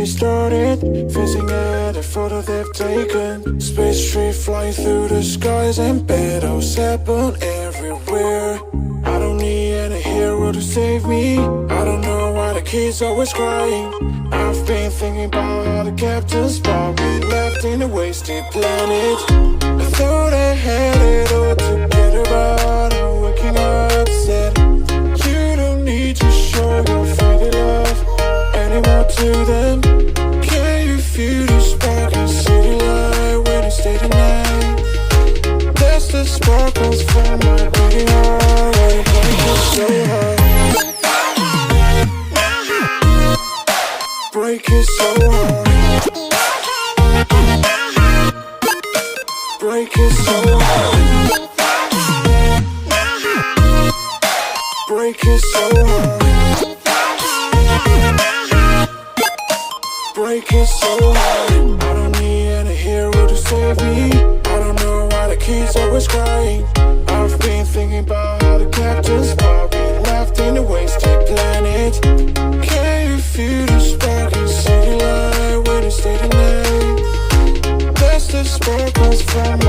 started, facing at a photo they've taken. Space tree flying through the skies, and battles happen everywhere. I don't need any hero to save me. I don't know why the kids always crying. I've been thinking about how the Captain Spock we left in a wasted planet. I thought I had it all together, but I'm waking up sad. You don't need to show your faded love anymore to them. Can you feel the spark in city light when you stay the night? That's the sparkles from my beating heart. Why break it so hard? Break it so hard. Break it so hard. Break it so hard. I don't need any hero to save me. I don't know why the kids always crying. I've been thinking about how the Captain Spock we left in a wasted planet. Can you feel the spark in city light when you stay the night? That's the sparkles from